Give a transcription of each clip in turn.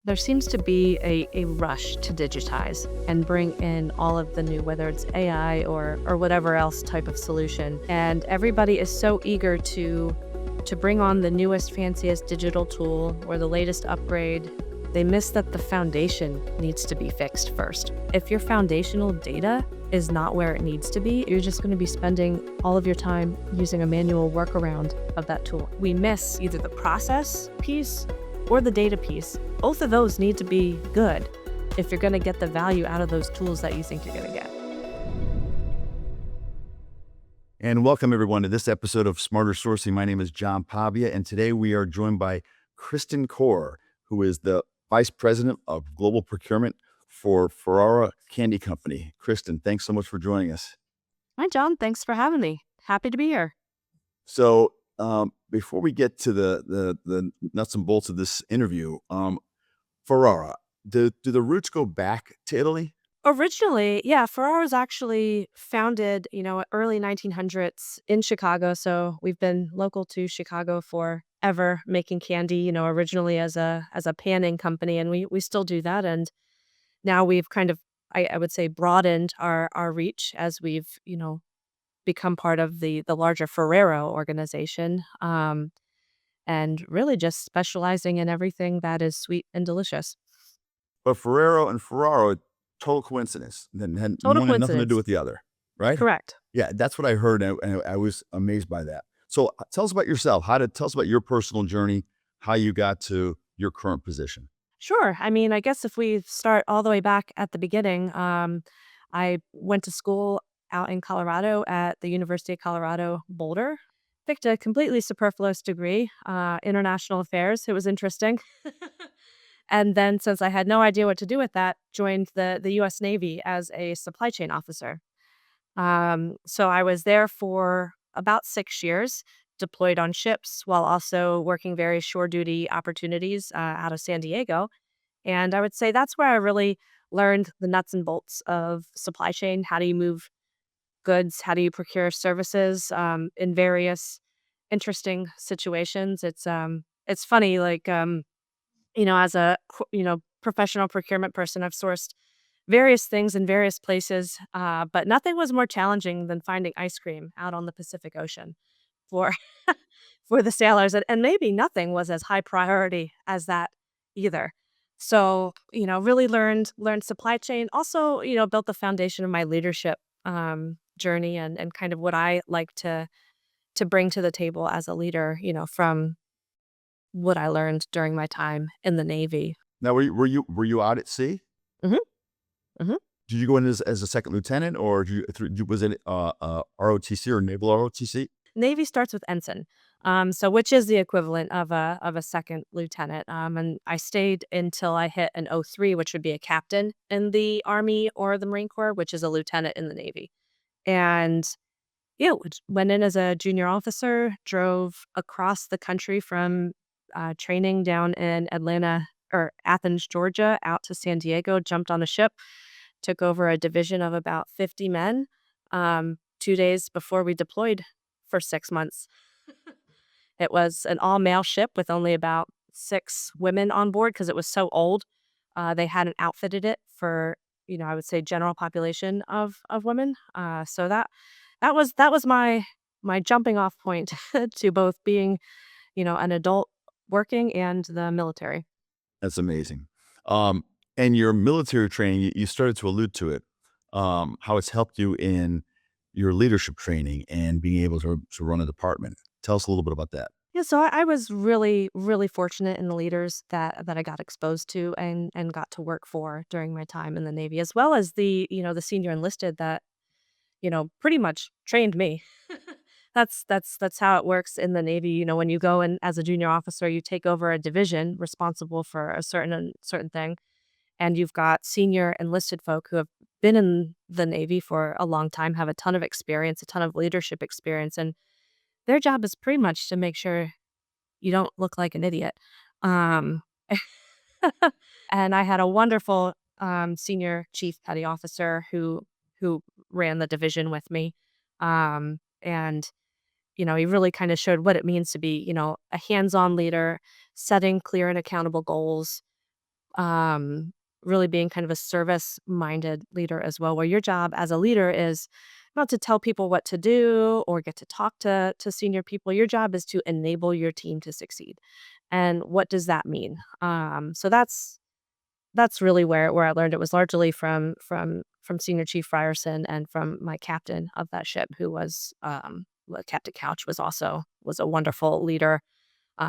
There seems to be a rush to digitize and bring in all of the new, whether it's AI or whatever else type of solution. And everybody is so eager to bring on the newest, fanciest digital tool or the latest upgrade. They miss that the foundation needs to be fixed first. If your foundational data is not where it needs to be, you're just going to be spending all of your time using a manual workaround of that tool. We miss either the process piece or the data piece. Both of those need to be good if you're going to get the value out of those tools that you think you're going to get. And welcome everyone to this episode of Smarter Sourcing. My name is John Pavia, and today we are joined by Kristen Coar, who is the Vice President of Global Procurement for Ferrara Candy Company. Kristen, thanks so much for joining us. Hi, John. Thanks for having me. Happy to be here. So before we get to the nuts and bolts of this interview, Ferrara, do the roots go back to Italy? Originally, yeah, Ferrara was actually founded, early 1900s in Chicago. So we've been local to Chicago forever, making candy, originally as a panning company, and we still do that. And now we've kind of, I would say, broadened our reach as we've, become part of the larger Ferrero organization, and really just specializing in everything that is sweet and delicious. But Ferrero and Ferraro, total coincidence. Total One had nothing to do coincidence. with the other, right? Correct. Yeah, that's what I heard, and I was amazed by that. So tell us about yourself. Tell us about your personal journey, how you got to your current position. Sure. I mean, I guess if we start all the way back at the beginning, I went to school out in Colorado at the University of Colorado Boulder. Picked a completely superfluous degree, international affairs. It was interesting. And then, since I had no idea what to do with that, joined the U.S. Navy as a supply chain officer. So I was there for about 6 years, deployed on ships while also working very shore duty opportunities out of San Diego. And I would say that's where I really learned the nuts and bolts of supply chain. How do you move goods? How do you procure services in various interesting situations? It's funny, like as a professional procurement person, I've sourced various things in various places, but nothing was more challenging than finding ice cream out on the Pacific Ocean for for the sailors, and maybe nothing was as high priority as that either. So, really learned supply chain. Also, built the foundation of my leadership journey and kind of what I like to bring to the table as a leader. From what I learned during my time in the Navy. Now, were you out at sea? hmm hmm Did you go in as a second lieutenant, or was it ROTC or Naval ROTC? Navy starts with ensign, so which is the equivalent of a second lieutenant. And I stayed until I hit an O3, which would be a captain in the Army or the Marine Corps, which is a lieutenant in the Navy. And yeah, went in as a junior officer, drove across the country from training down in Atlanta or Athens, Georgia, out to San Diego, jumped on a ship, took over a division of about 50 men 2 days before we deployed for 6 months. It was an all-male ship with only about 6 women on board because it was so old. They hadn't outfitted it for, I would say, general population of women. So that was my jumping off point to both being, an adult working and the military. That's amazing. And your military training, you started to allude to it, how it's helped you in your leadership training and being able to run a department. Tell us a little bit about that. Yeah, so I was really, really fortunate in the leaders that I got exposed to and got to work for during my time in the Navy, as well as the senior enlisted that, pretty much trained me. That's how it works in the Navy. When you go in as a junior officer, you take over a division responsible for a certain thing, and you've got senior enlisted folk who have been in the Navy for a long time, have a ton of experience, a ton of leadership experience, and their job is pretty much to make sure you don't look like an idiot. Um, and I had a wonderful senior chief petty officer who ran the division with me, and he really kind of showed what it means to be, a hands-on leader, setting clear and accountable goals, um, really being kind of a service-minded leader as well, where your job as a leader is not to tell people what to do or get to talk to senior people. Your job is to enable your team to succeed. And what does that mean? So that's really where I learned it was largely from Senior Chief Ryerson and from my captain of that ship, who was Captain Couch was a wonderful leader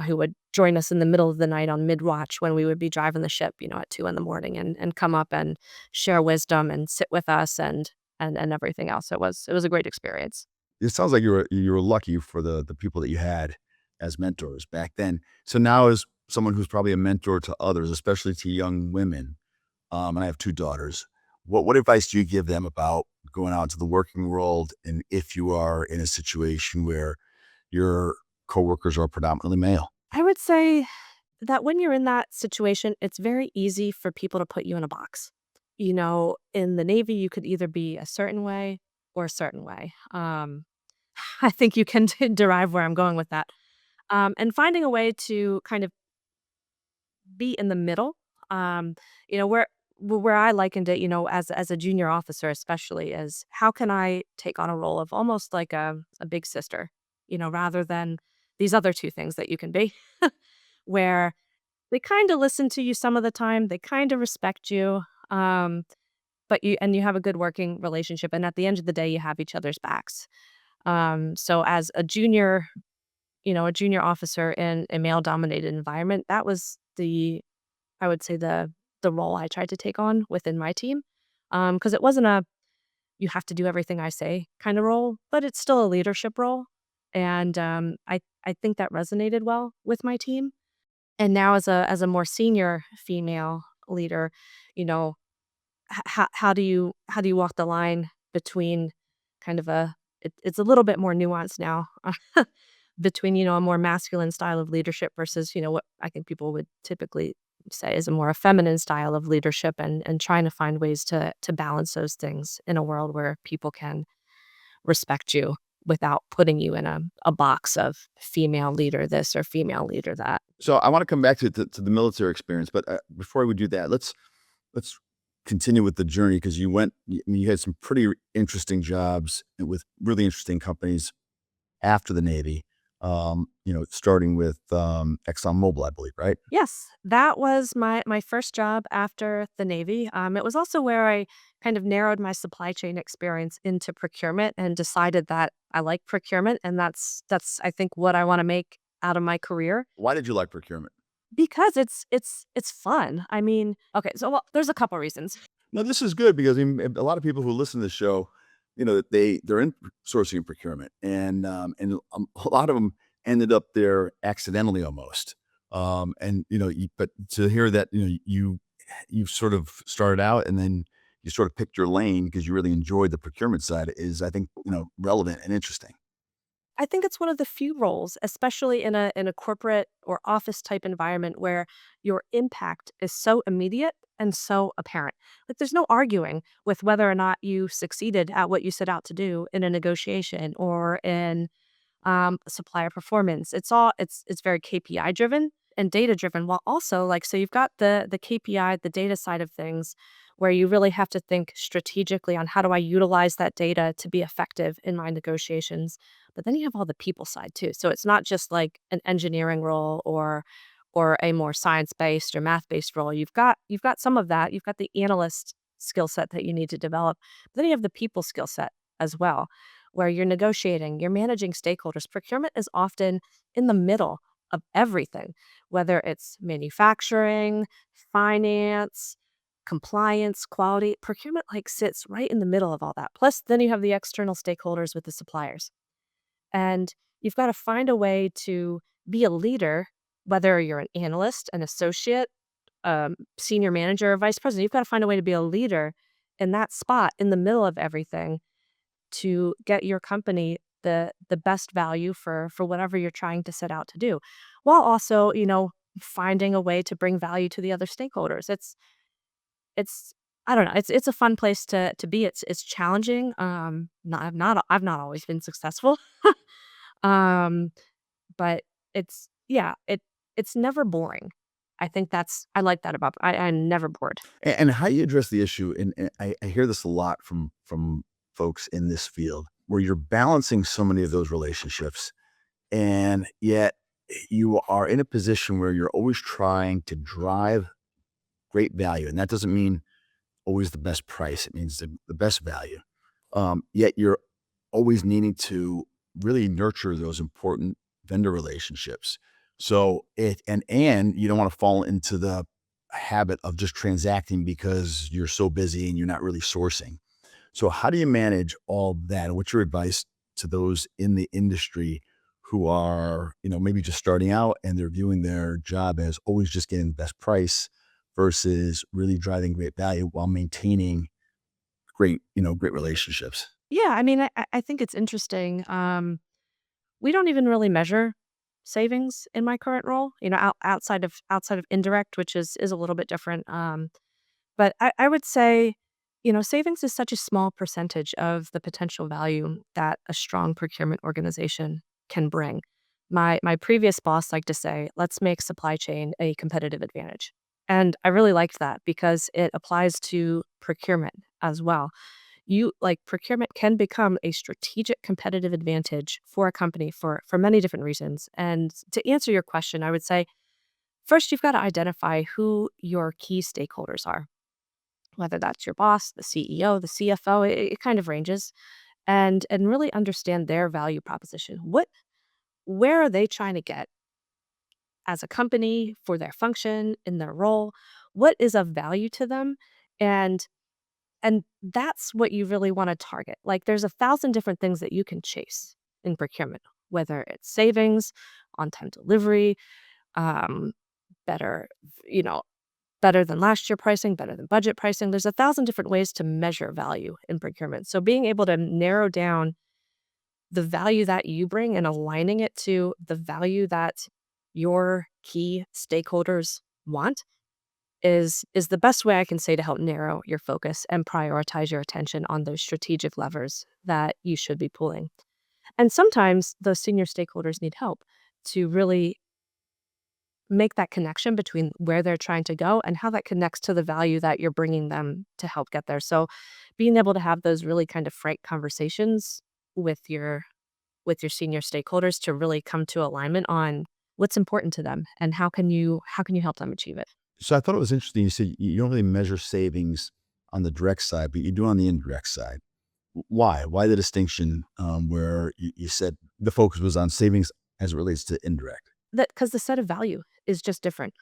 who would join us in the middle of the night on mid-watch when we would be driving the ship, at 2 in the morning and come up and share wisdom and sit with us and everything else. It was a great experience. It sounds like you were lucky for the people that you had as mentors back then. So now as someone who's probably a mentor to others, especially to young women, and I have 2 daughters, what advice do you give them about going out into the working world, and if you are in a situation where your coworkers are predominantly male? I would say that when you're in that situation, it's very easy for people to put you in a box. In the Navy, you could either be a certain way or a certain way. I think you can derive where I'm going with that. And finding a way to kind of be in the middle, um, where I likened it, as a junior officer especially, is how can I take on a role of almost like a big sister, rather than these other two things that you can be, where they kinda listen to you some of the time, they kinda respect you, but you have a good working relationship, and at the end of the day, you have each other's backs. So as a junior officer in a male-dominated environment, that was I would say the role I tried to take on within my team, because it wasn't a "you have to do everything I say" kinda role, but it's still a leadership role, and, I think that resonated well with my team. And now as a more senior female leader, you know, how do you walk the line between kind of it's a little bit more nuanced now, between, a more masculine style of leadership versus, what I think people would typically say is a more feminine style of leadership and trying to find ways to balance those things in a world where people can respect you without putting you in a box of female leader this or female leader that. So I wanna come back to the military experience, but, before we do that, let's continue with the journey because you had some pretty interesting jobs with really interesting companies after the Navy, starting with, ExxonMobil, I believe, right? Yes, that was my first job after the Navy. It was also where I kind of narrowed my supply chain experience into procurement and decided that I like procurement, and that's I think what I wanna make out of my career Why did you like procurement? because it's fun. I mean, okay, so, well, there's a couple reasons. No, this is good because, I mean, a lot of people who listen to the show, they're in sourcing and procurement, and a lot of them ended up there accidentally almost. But to hear that, you sort of started out and then you sort of picked your lane because you really enjoyed the procurement side is, I think, relevant and interesting. I think it's one of the few roles, especially in a corporate or office type environment where your impact is so immediate and so apparent. Like there's no arguing with whether or not you succeeded at what you set out to do in a negotiation or in supplier performance. It's very KPI driven and data driven while also like so you've got the KPI, the data side of things where you really have to think strategically on how do I utilize that data to be effective in my negotiations. But then you have all the people side too. So it's not just like an engineering role or a more science-based or math-based role. You've got some of that. You've got the analyst skill set that you need to develop. But then you have the people skill set as well where you're negotiating, you're managing stakeholders. Procurement is often in the middle of everything, whether it's manufacturing, finance, compliance, quality. Procurement like sits right in the middle of all that. Plus, then you have the external stakeholders with the suppliers. And you've got to find a way to be a leader, whether you're an analyst, an associate, senior manager, or vice president. You've got to find a way to be a leader in that spot in the middle of everything to get your company the best value for whatever you're trying to set out to do, while also, finding a way to bring value to the other stakeholders. It's I don't know, it's a fun place to be. It's challenging. I've not always been successful. Um, but it's yeah, it's never boring. I think I like that about, I'm never bored. And how you address the issue, and I hear this a lot from folks in this field, where you're balancing so many of those relationships, and yet you are in a position where you're always trying to drive great value, and that doesn't mean always the best price. It means the best value. Yet you're always needing to really nurture those important vendor relationships. So and you don't want to fall into the habit of just transacting because you're so busy and you're not really sourcing. So how do you manage all that? And what's your advice to those in the industry who are, maybe just starting out and they're viewing their job as always just getting the best price versus really driving great value while maintaining great relationships? Yeah, I mean, I think it's interesting. We don't even really measure savings in my current role, outside of indirect, which is a little bit different. But I would say, savings is such a small percentage of the potential value that a strong procurement organization can bring. My previous boss liked to say, "Let's make supply chain a competitive advantage." And I really liked that because it applies to procurement as well. Procurement can become a strategic competitive advantage for a company for many different reasons. And to answer your question, I would say first you've got to identify who your key stakeholders are, whether that's your boss, the CEO, the CFO, it kind of ranges, and really understand their value proposition. Where are they trying to get as a company for their function in their role? What is of value to them? And And that's what you really wanna target. Like, there's 1,000 different things that you can chase in procurement, whether it's savings, on-time delivery, um, better you know, better than last year pricing, better than budget pricing. There's 1,000 different ways to measure value in procurement. So being able to narrow down the value that you bring and aligning it to the value that your key stakeholders want is the best way I can say to help narrow your focus and prioritize your attention on those strategic levers that you should be pulling. And sometimes those senior stakeholders need help to really make that connection between where they're trying to go and how that connects to the value that you're bringing them to help get there. So being able to have those really kind of frank conversations with your senior stakeholders to really come to alignment on what's important to them and how can you help them achieve it. So I thought it was interesting. You said you don't really measure savings on the direct side, but you do on the indirect side. Why? Why the distinction where you said the focus was on savings as it relates to indirect? That because the set of value is just different.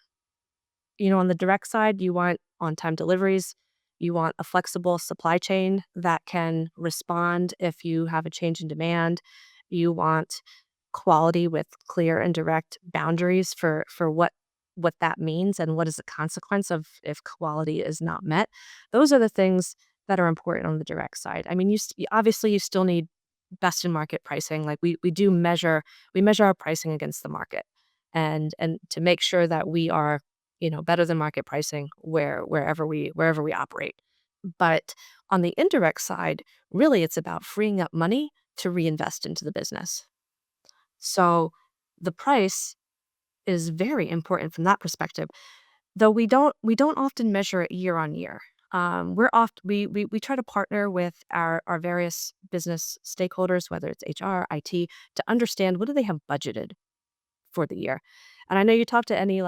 On the direct side, you want on-time deliveries, you want a flexible supply chain that can respond if you have a change in demand, you want quality with clear and direct boundaries for what that means and what is the consequence of if quality is not met. Those are the things that are important on the direct side. I mean, obviously you still need best in market pricing. Like we measure our pricing against the market, and to make sure that we are better than market pricing wherever we operate. But on the indirect side, really it's about freeing up money to reinvest into the business. So the price is very important from that perspective, though we don't often measure it year on year. We try to partner with our various business stakeholders, whether it's HR, IT, to understand what do they have budgeted for the year. And I know you talk to any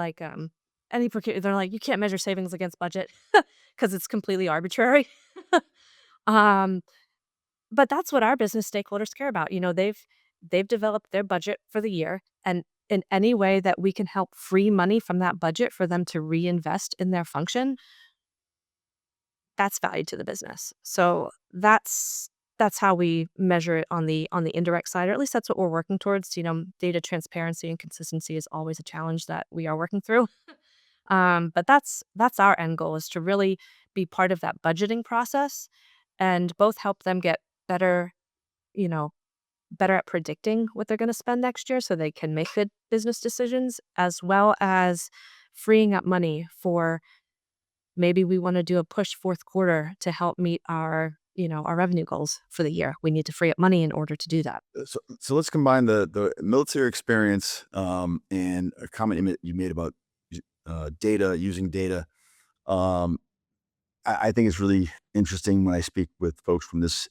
procure they're like, "You can't measure savings against budget because it's completely arbitrary." Um, but that's what our business stakeholders care about. They've developed their budget for the year, and in any way that we can help free money from that budget for them to reinvest in their function, that's value to the business. So that's how we measure it on the indirect side, or at least that's what we're working towards. Data transparency and consistency is always a challenge that we are working through. But that's our end goal is to really be part of that budgeting process and both help them get better, you know, better at predicting what they're going to spend next year so they can make good business decisions, as well as freeing up money for maybe we want to do a push fourth quarter to help meet our revenue goals for the year. We need to free up money in order to do that. So let's combine the military experience and a comment you made about data, using data. Um, I think it's really interesting when I speak with folks from this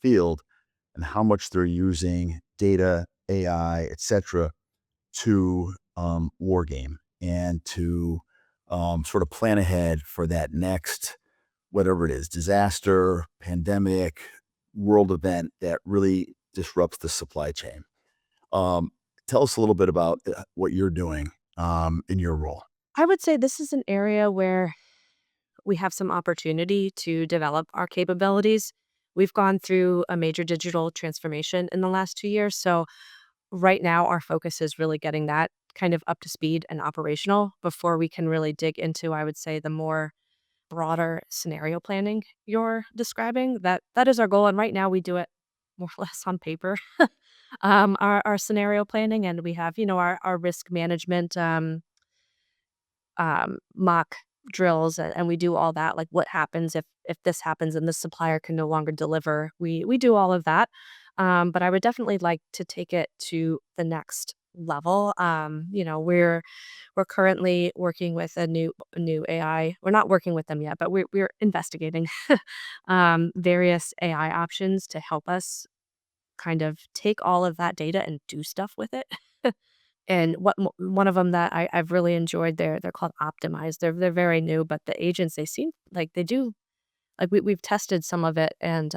field and how much they're using data, AI, et cetera, to war game and to sort of plan ahead for that next, whatever it is, disaster, pandemic, world event that really disrupts the supply chain. Um, Tell us a little bit about what you're doing in your role. I would say this is an area where we have some opportunity to develop our capabilities. We've gone through a major digital transformation in the last 2 years. So, right now, our focus is really getting that kind of up to speed and operational before we can really dig into, I would say, the more broader scenario planning you're describing. That is our goal. And right now, we do it more or less on paper. Our scenario planning, and we have, our risk management mock drills, and we do all that, like, what happens if this happens and this supplier can no longer deliver. We do all of that, but I would definitely like to take it to the next level. We're currently working with a new AI. We're not working with them yet, but we're investigating various AI options to help us kind of take all of that data and do stuff with it. And one of them that I've really enjoyed, they're called Optimize. They're very new, but the agents, they seem like they do like, we've tested some of it, and,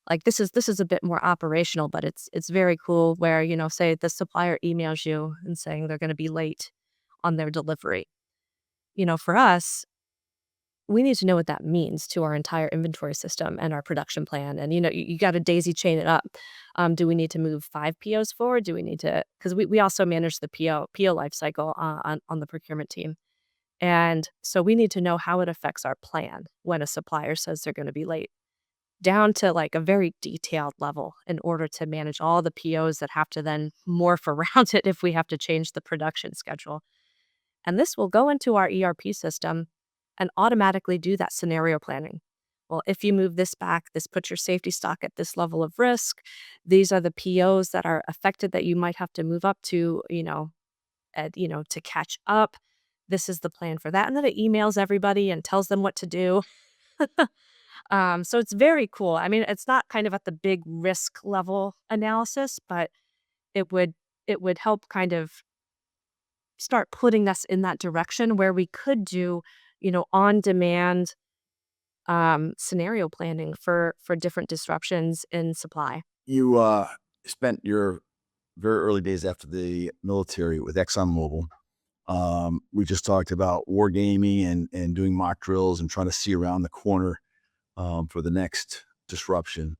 like, this is a bit more operational, but it's very cool where, say the supplier emails you and saying they're gonna be late on their delivery. For us, we need to know what that means to our entire inventory system and our production plan. And, you got to daisy chain it up. Do we need to move 5 POs forward? Do we need to, because we also manage the PO life cycle on the procurement team. And so we need to know how it affects our plan when a supplier says they're going to be late, down to like a very detailed level in order to manage all the POs that have to then morph around it if we have to change the production schedule. And this will go into our ERP system and automatically do that scenario planning. Well, if you move this back, this puts your safety stock at this level of risk. These are the POs that are affected that you might have to move up to, to catch up. This is the plan for that. And then it emails everybody and tells them what to do. So it's very cool. I mean, it's not kind of at the big risk level analysis, but it would it would help kind of start putting us in that direction where we could do, on demand scenario planning for different disruptions in supply. You spent your very early days after the military with ExxonMobil. We just talked about wargaming and doing mock drills and trying to see around the corner for the next disruption.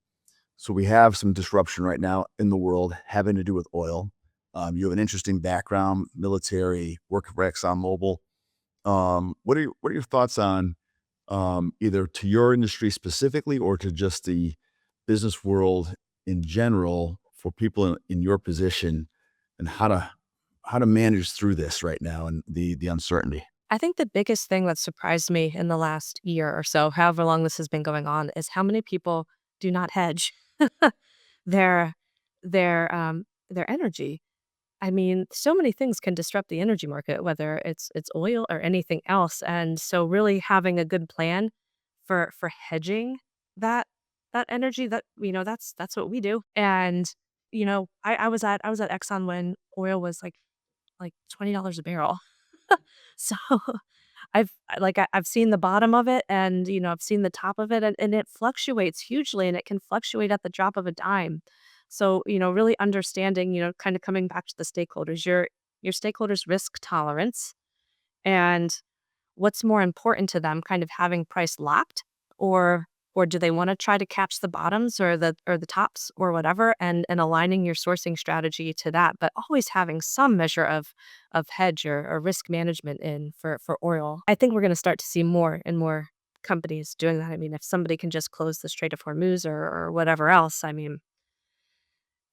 So we have some disruption right now in the world having to do with oil. You have an interesting background, military, working for ExxonMobil. What are your thoughts on either to your industry specifically or to just the business world in general for people in your position and how to manage through this right now and the uncertainty? I think the biggest thing that surprised me in the last year or so, however long this has been going on, is how many people do not hedge their their energy. I mean, so many things can disrupt the energy market, whether it's oil or anything else. And so really having a good plan for hedging that that energy, that's what we do. And I was at Exxon when oil was like $20 a barrel. So I've seen the bottom of it, and I've seen the top of it, and it fluctuates hugely, and it can fluctuate at the drop of a dime. So, really understanding, kind of coming back to the stakeholders, your stakeholders' risk tolerance, and what's more important to them, kind of having price locked, or do they want to try to catch the bottoms or the tops or whatever, and aligning your sourcing strategy to that, but always having some measure of hedge or risk management in for oil. I think we're going to start to see more and more companies doing that. I mean, if somebody can just close the Strait of Hormuz or whatever else, I mean,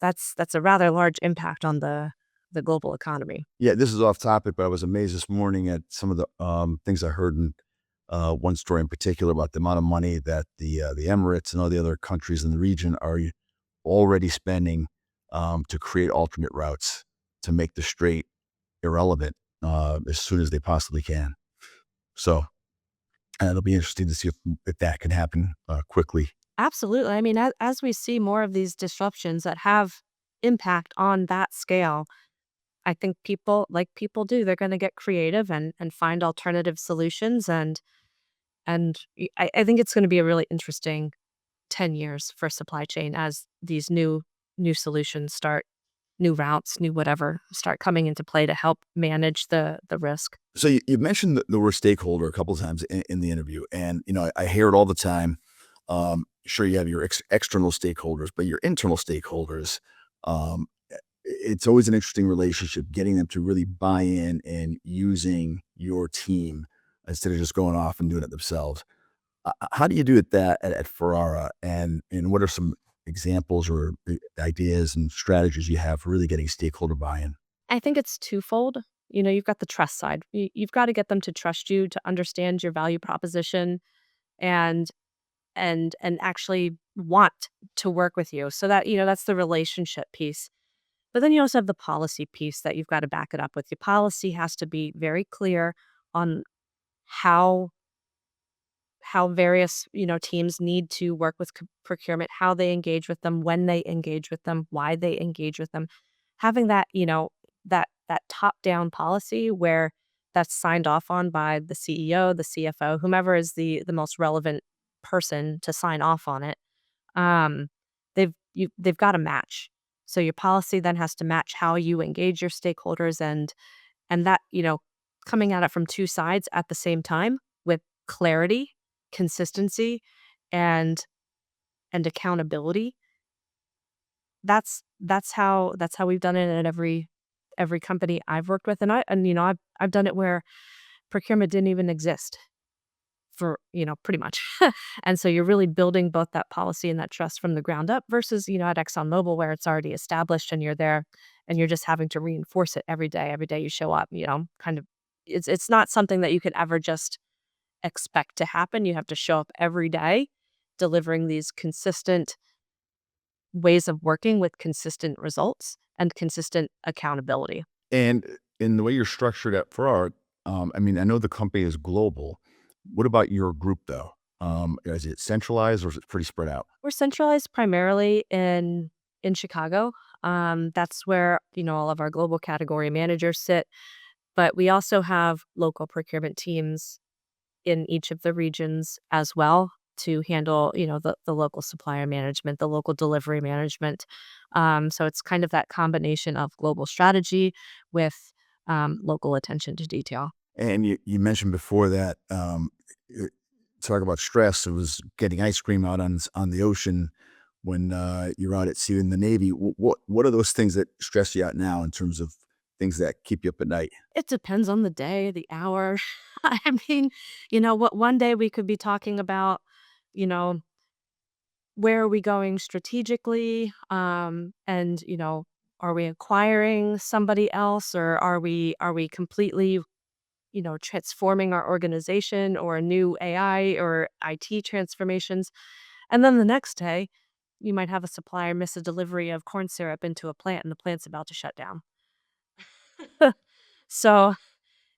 that's a rather large impact on the global economy. Yeah, this is off topic, but I was amazed this morning at some of the things I heard in one story in particular about the amount of money that the Emirates and all the other countries in the region are already spending to create alternate routes to make the strait irrelevant. as soon as they possibly can. So it'll be interesting to see if that can happen quickly. Absolutely. I mean, as we see more of these disruptions that have impact on that scale, I think people, like people do, they're going to get creative and find alternative solutions. I think it's going to be a really interesting 10 years for supply chain as these new solutions start, new routes, new whatever start coming into play to help manage the risk. So you mentioned the word stakeholder a couple of times in the interview, and I hear it all the time. Sure, you have your external stakeholders, but your internal stakeholders, um, it's always an interesting relationship, getting them to really buy in and using your team instead of just going off and doing it themselves. How do you do it that at Ferrara, and what are some examples or ideas and strategies you have for really getting stakeholder buy-in? I think it's twofold. You've got the trust side. You've got to get them to trust you, to understand your value proposition, and and actually want to work with you. So that, that's the relationship piece. But then you also have the policy piece that you've got to back it up with. Your policy has to be very clear on how various, teams need to work with procurement, how they engage with them, when they engage with them, why they engage with them. Having that, that top-down policy where that's signed off on by the CEO, the CFO, whomever is the most relevant person to sign off on it. Um, they've got to match. So your policy then has to match how you engage your stakeholders, and that, coming at it from two sides at the same time with clarity, consistency, and accountability. That's how we've done it at every company I've worked with, and I've done it where procurement didn't even exist for, pretty much. And so you're really building both that policy and that trust from the ground up versus, at ExxonMobil where it's already established and you're there and you're just having to reinforce it every day. Every day you show up, kind of it's not something that you could ever just expect to happen. You have to show up every day delivering these consistent ways of working with consistent results and consistent accountability. And in the way you're structured at Ferrari, I mean, I know the company is global. What about your group, though? Is it centralized or is it pretty spread out? We're centralized primarily in Chicago. That's where, all of our global category managers sit, but we also have local procurement teams in each of the regions as well to handle, the local supplier management, the local delivery management. So it's kind of that combination of global strategy with local attention to detail. And you mentioned before that uh, talk about stress. It was getting ice cream out on the ocean when you're out at sea in the Navy. What are those things that stress you out now in terms of things that keep you up at night? It depends on the day, the hour. I mean, what one day we could be talking about, you know, where are we going strategically? And, are we acquiring somebody else or are we completely, transforming our organization or new AI or IT transformations? And then the next day, you might have a supplier miss a delivery of corn syrup into a plant and the plant's about to shut down. So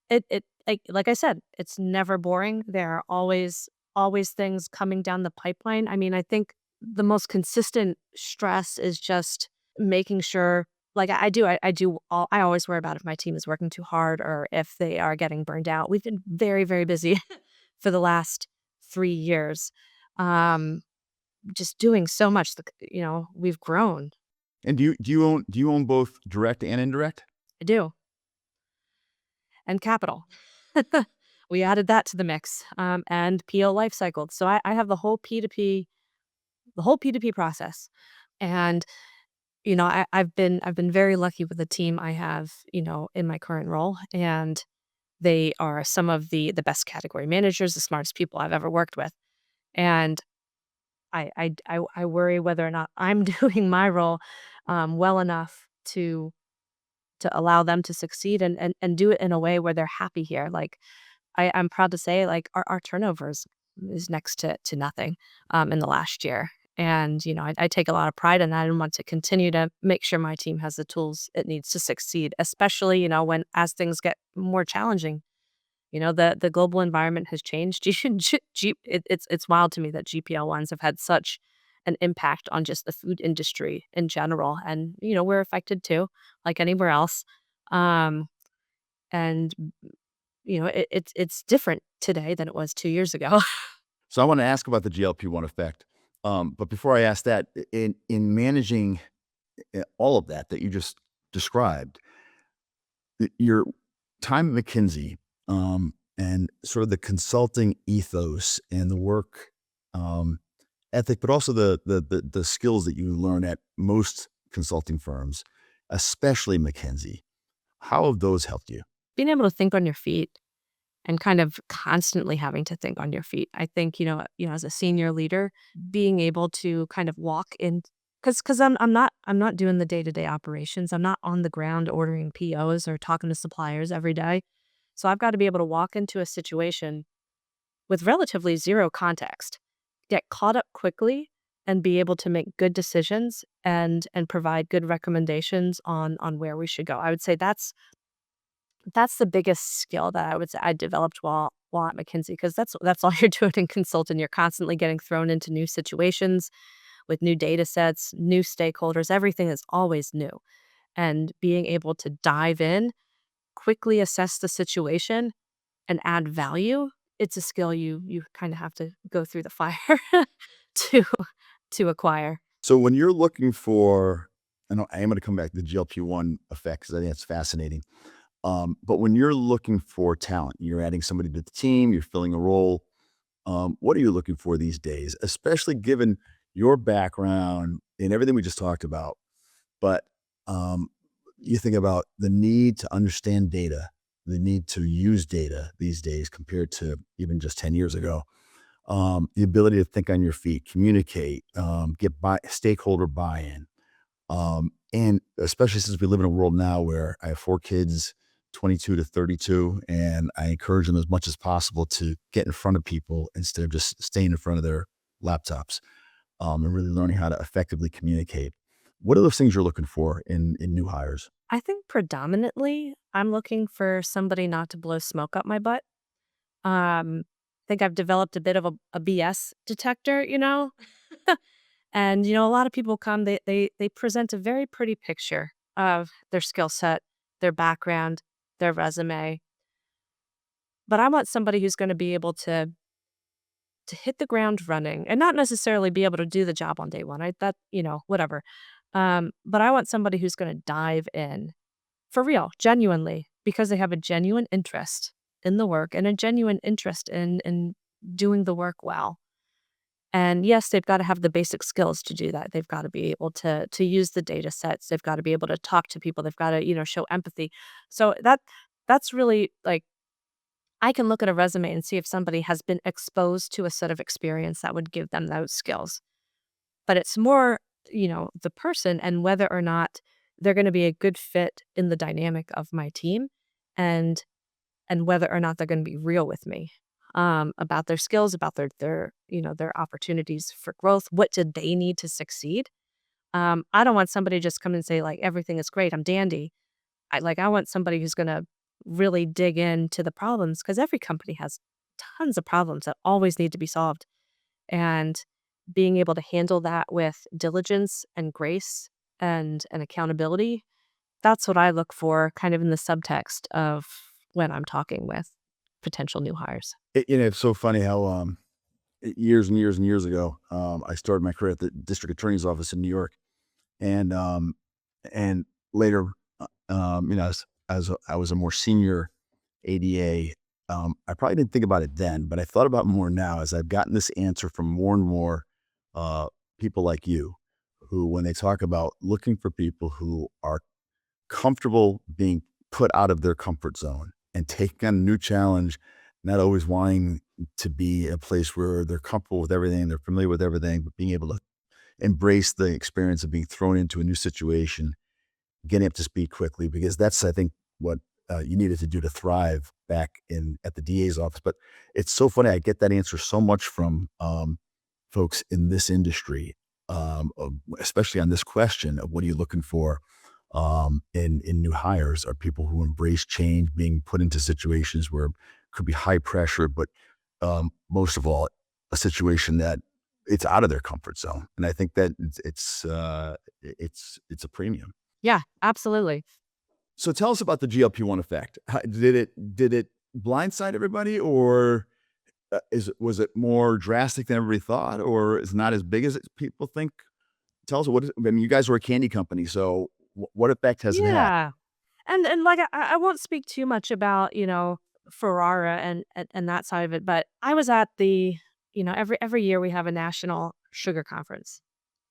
it like I said, it's never boring. There are always things coming down the pipeline. I mean, I think the most consistent stress is just making sure like I always worry about if my team is working too hard or if they are getting burned out. We've been very, very busy for the last 3 years. Um, just doing so much, we've grown. And do you own both direct and indirect? I do. And capital. We added that to the mix, and PO life cycle. So I have the whole P2P process. And, I've been very lucky with the team I have, in my current role. And they are some of the best category managers, the smartest people I've ever worked with. And I worry whether or not I'm doing my role well enough to allow them to succeed and do it in a way where they're happy here. Like I'm proud to say, like our turnovers is next to nothing in the last year. And, I take a lot of pride in that and want to continue to make sure my team has the tools it needs to succeed, especially, when as things get more challenging. The global environment has changed. It's wild to me that GPL1s have had such an impact on just the food industry in general. And, we're affected too, like anywhere else. Um, and, it's different today than it was 2 years ago. So I want to ask about the GLP-1 effect. But before I ask that, in managing all of that you just described, your time at McKinsey, and sort of the consulting ethos and the work ethic, but also the skills that you learn at most consulting firms, especially McKinsey. How have those helped you? Being able to think on your feet and kind of constantly having to think on your feet. I think, as a senior leader, being able to kind of walk in because I'm not doing the day-to-day operations. I'm not on the ground ordering POs or talking to suppliers every day. So I've got to be able to walk into a situation with relatively zero context, get caught up quickly and be able to make good decisions and provide good recommendations on where we should go. I would say that's the biggest skill that I would say I developed while at McKinsey, because that's all you're doing in consulting. You're constantly getting thrown into new situations with new data sets, new stakeholders. Everything is always new. And being able to dive in, quickly assess the situation, and add value, it's a skill you kind of have to go through the fire to to acquire. So when you're looking for, I know I am going to come back to the GLP-1 effect because I think it's fascinating. But when you're looking for talent, you're adding somebody to the team, you're filling a role. What are you looking for these days, especially given your background and everything we just talked about? But you think about the need to understand data, the need to use data these days compared to even just 10 years ago. The ability to think on your feet, communicate, get stakeholder buy-in. And especially since we live in a world now where I have 4 kids, 22 to 32, and I encourage them as much as possible to get in front of people instead of just staying in front of their laptops, and really learning how to effectively communicate. What are those things you're looking for in new hires? I think predominantly I'm looking for somebody not to blow smoke up my butt. I think I've developed a bit of a BS detector. And, a lot of people come, they present a very pretty picture of their skill set, their background, their resume. But I want somebody who's gonna be able to hit the ground running and not necessarily be able to do the job on day one. Whatever. But I want somebody who's gonna dive in for real, genuinely, because they have a genuine interest in the work and a genuine interest in doing the work well. And yes, they've got to have the basic skills to do that. They've got to be able to use the data sets. They've got to be able to talk to people. They've got to, show empathy. So that's really like I can look at a resume and see if somebody has been exposed to a set of experience that would give them those skills. But it's more, the person and whether or not they're going to be a good fit in the dynamic of my team and and whether or not they're going to be real with me about their skills, about their opportunities for growth. What did they need to succeed? I don't want somebody to just come and say like everything is great. I'm dandy. I want somebody who's going to really dig into the problems because every company has tons of problems that always need to be solved, and being able to handle that with diligence and grace and accountability. That's what I look for kind of in the subtext of when I'm talking with potential new hires. It's so funny how years and years and years ago, I started my career at the district attorney's office in New York, and and later, as I was a more senior ADA, I probably didn't think about it then, but I thought about it more now as I've gotten this answer from more and more uh, people like you, who, when they talk about looking for people who are comfortable being put out of their comfort zone and taking on a new challenge, not always wanting to be a place where they're comfortable with everything, they're familiar with everything, but being able to embrace the experience of being thrown into a new situation, getting up to speed quickly, because that's, I think, what you needed to do to thrive back in at the DA's office. But it's so funny. I get that answer so much from folks in this industry. especially on this question of what are you looking for in new hires, are people who embrace change, being put into situations where it could be high pressure, but most of all, a situation that it's out of their comfort zone. And I think that it's a premium. Yeah, absolutely. So tell us about the GLP-1 effect. Did it blindside everybody, or was it more drastic than everybody thought, or is it not as big as people think? Tell us I mean, you guys were a candy company, so what effect has it had? Yeah. And like I won't speak too much about, Ferrara and that side of it, but I was at the, every year we have a national sugar conference.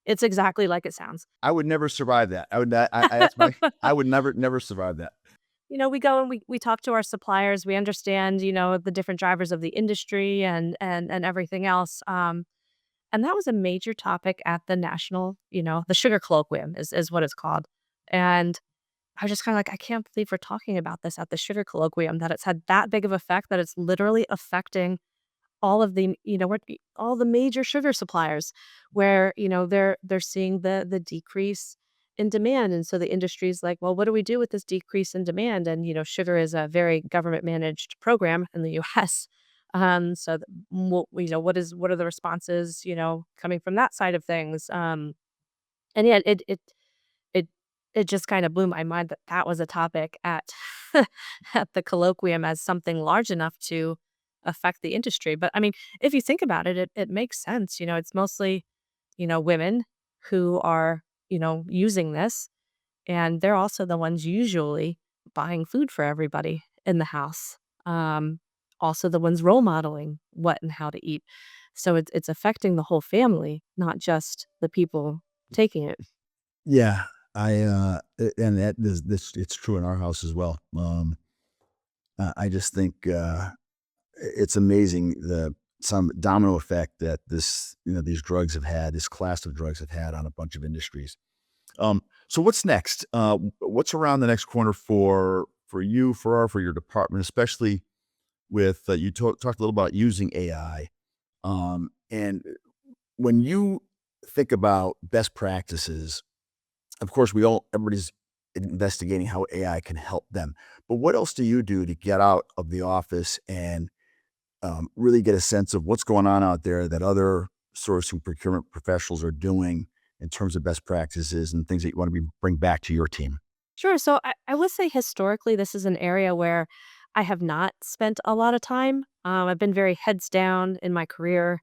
It's exactly like it sounds. I would never survive that. I would not, I would never survive that. We go and we talk to our suppliers, we understand, the different drivers of the industry and everything else. And that was a major topic at the national, the sugar colloquium is what it's called. And I was just kinda like, "I can't believe we're talking about this at the sugar colloquium, that it's had that big of effect, that it's literally affecting all of the what all the major sugar suppliers where, they're seeing the decrease in demand." And so the industry's like, "Well, what do we do with this decrease in demand?" And, sugar is a very government managed program in the US. So, what are the responses, coming from that side of things? And yeah, it it just kinda blew my mind that that was a topic at at the colloquium as something large enough to affect the industry. But, I mean, if you think about it, it makes sense, it's mostly, women who are, using this, and they're also the ones usually buying food for everybody in the house. Um, Also the ones role modeling what and how to eat. So it's affecting the whole family, not just the people taking it. Yeah, and that is this. It's true in our house as well. I just think it's amazing the some domino effect that these drugs have had, this class of drugs have had on a bunch of industries. So what's next? What's around the next corner for you, for your department, especially with talked a little about using AI. And when you think about best practices, of course, everybody's investigating how AI can help them. But what else do you do to get out of the office and really get a sense of what's going on out there that other sourcing procurement professionals are doing in terms of best practices and things that you want to bring back to your team? Sure. So I would say historically, this is an area where I have not spent a lot of time. I've been very heads down in my career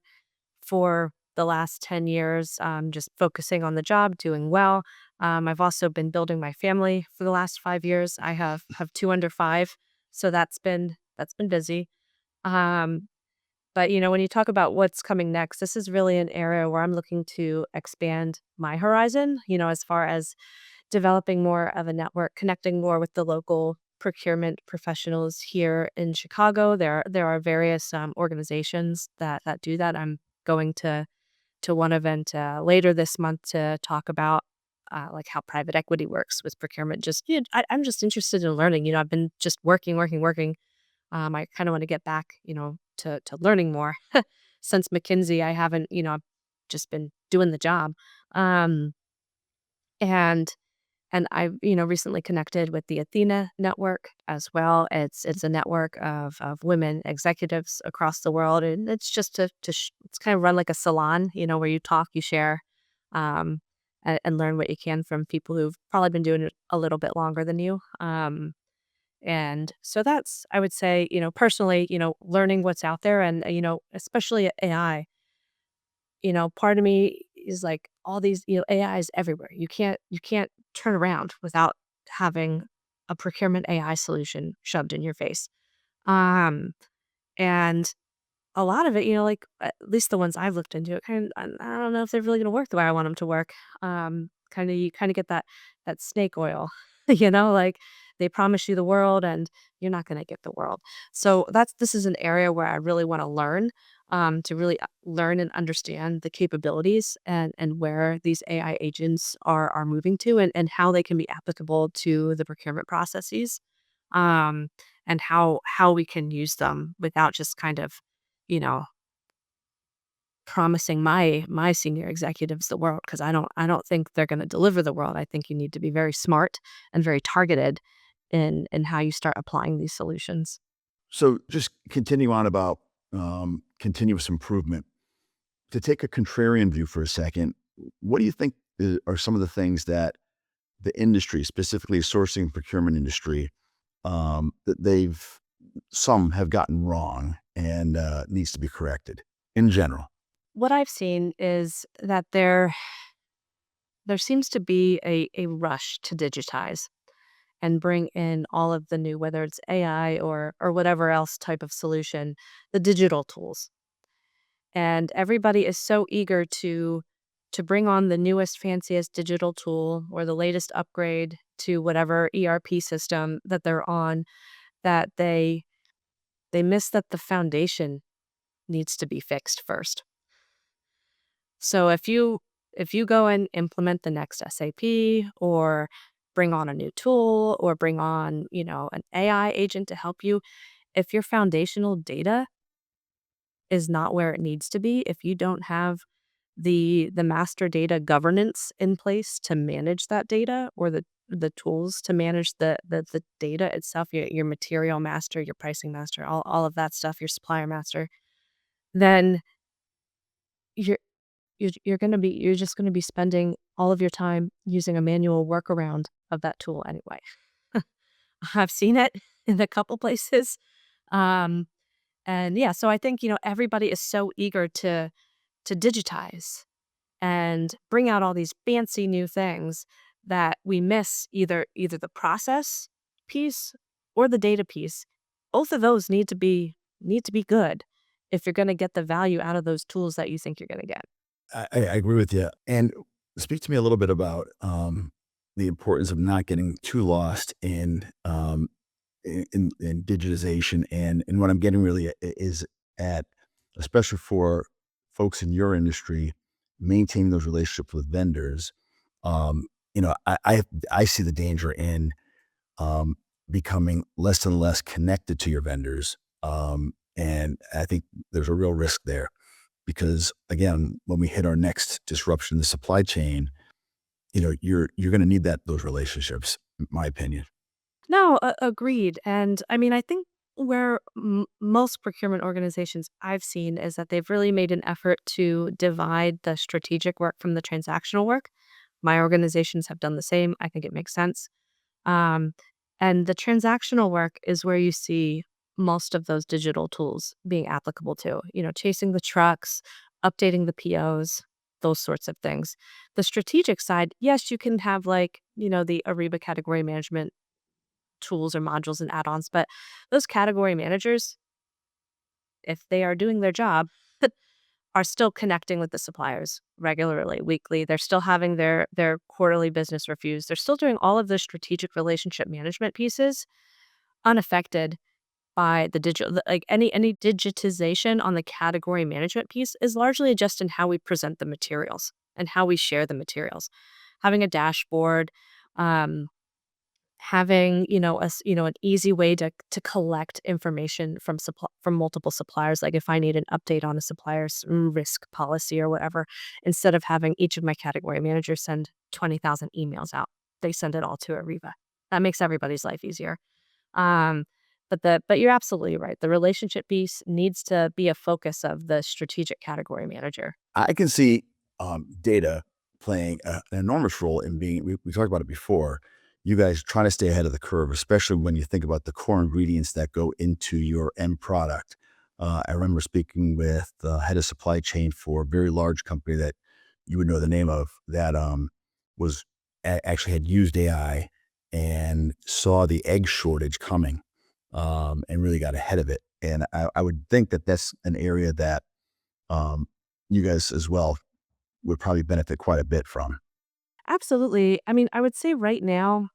for the last 10 years, just focusing on the job, doing well. I've also been building my family for the last 5 years. I have two under five, so that's been busy. Um, but when you talk about what's coming next, this is really an area where I'm looking to expand my horizon. As far as developing more of a network, connecting more with the local procurement professionals here in Chicago. There are various organizations that do that. I'm going to one event later this month to talk about like how private equity works with procurement. Just I'm just interested in learning. I've been just working, working, working. I kind of want to get back, to learning more. Since McKinsey, I haven't, I've just been doing the job. Um, and I've, recently connected with the Athena network as well. It's a network of women executives across the world, and it's just it's kind of run like a salon, where you talk, you share, um, and learn what you can from people who've probably been doing it a little bit longer than you. And so that's, I would say, personally, learning what's out there, and especially AI. Part of me is like all these, AI is everywhere. You can't turn around without having a procurement AI solution shoved in your face. Um, and a lot of it, like at least the ones I've looked into, it kind of, I don't know if they're really going to work the way I want them to work. You kind of get that snake oil, like they promise you the world and you're not going to get the world. So this is an area where I really want to learn, to really learn and understand the capabilities and where these AI agents are moving to, and how they can be applicable to the procurement processes, um, and how we can use them without just kind of, you know, promising my senior executives the world, because I don't think they're going to deliver the world. I think you need to be very smart and very targeted in how you start applying these solutions. So just continue on about continuous improvement. To take a contrarian view for a second, what do you think are some of the things that the industry, specifically sourcing and procurement industry, that some have gotten wrong and needs to be corrected in general? What I've seen is that there seems to be a rush to digitize and bring in all of the new, whether it's AI or whatever else type of solution, the digital tools. And everybody is so eager to bring on the newest, fanciest digital tool or the latest upgrade to whatever ERP system that they're on, that they miss that the foundation needs to be fixed first. So if you go and implement the next SAP or bring on a new tool or bring on, an AI agent to help you, if your foundational data is not where it needs to be, if you don't have the master data governance in place to manage that data, or the tools to manage the data itself, your material master, your pricing master, all of that stuff, your supplier master, then you're you're just gonna be spending all of your time using a manual workaround of that tool anyway. I've seen it in a couple places. Um, and yeah, so I think, everybody is so eager to digitize and bring out all these fancy new things that we miss either the process piece or the data piece. Both of those need to be good if you're going to get the value out of those tools that you think you're going to get. I agree with you. And speak to me a little bit about the importance of not getting too lost in digitization. And what I'm getting really is at, especially for folks in your industry, maintaining those relationships with vendors. Um, I see the danger in um, becoming less and less connected to your vendors. And I think there's a real risk there because again, when we hit our next disruption in the supply chain, you're going to need those relationships, in my opinion. No, agreed. And I mean, I think where most procurement organizations I've seen is that they've really made an effort to divide the strategic work from the transactional work. My organizations have done the same. I think it makes sense. Um, and the transactional work is where you see most of those digital tools being applicable to, chasing the trucks, updating the POs, those sorts of things. The strategic side, yes, you can have like, the Ariba category management tools or modules and add-ons, but those category managers, if they are doing their job, are still connecting with the suppliers regularly, weekly. They're still having their quarterly business reviews. They're still doing all of the strategic relationship management pieces unaffected by the digital. Like any digitization on the category management piece is largely just in how we present the materials and how we share the materials. Having a dashboard, um, having, an easy way to collect information from multiple suppliers, like if I need an update on a supplier's risk policy or whatever, instead of having each of my category managers send 20,000 emails out, they send it all to Ariba. That makes everybody's life easier. Um, but you're absolutely right. The relationship piece needs to be a focus of the strategic category manager. I can see data playing an enormous role in we talked about it before. You guys trying to stay ahead of the curve, especially when you think about the core ingredients that go into your end product. I remember speaking with the head of supply chain for a very large company that you would know the name of that was actually had used AI and saw the egg shortage coming and really got ahead of it. And I would think that that's an area that um, you guys as well would probably benefit quite a bit from. Absolutely. I mean, I would say right now,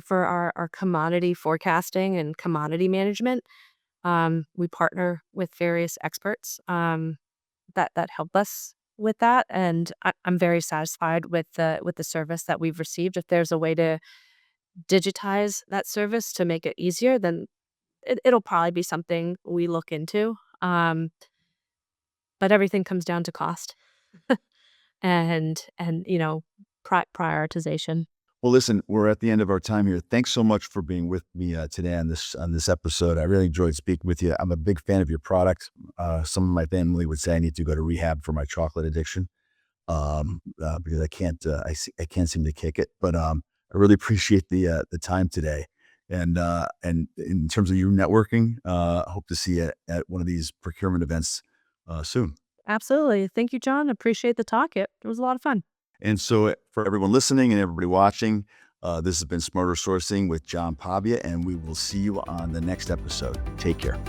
for our commodity forecasting and commodity management, we partner with various experts that help us with that, and I'm very satisfied with the service that we've received. If there's a way to digitize that service to make it easier, then it'll probably be something we look into. but everything comes down to cost and prioritization. Well, listen, we're at the end of our time here. Thanks so much for being with me today on this episode. I really enjoyed speaking with you. I'm a big fan of your product. Some of my family would say I need to go to rehab for my chocolate addiction because I can't seem to kick it. But I really appreciate the time today. And in terms of you networking, I hope to see you at one of these procurement events soon. Absolutely. Thank you, John. Appreciate the talk. It was a lot of fun. And so for everyone listening and everybody watching, this has been Smarter Sourcing with John Pavia, and we will see you on the next episode. Take care.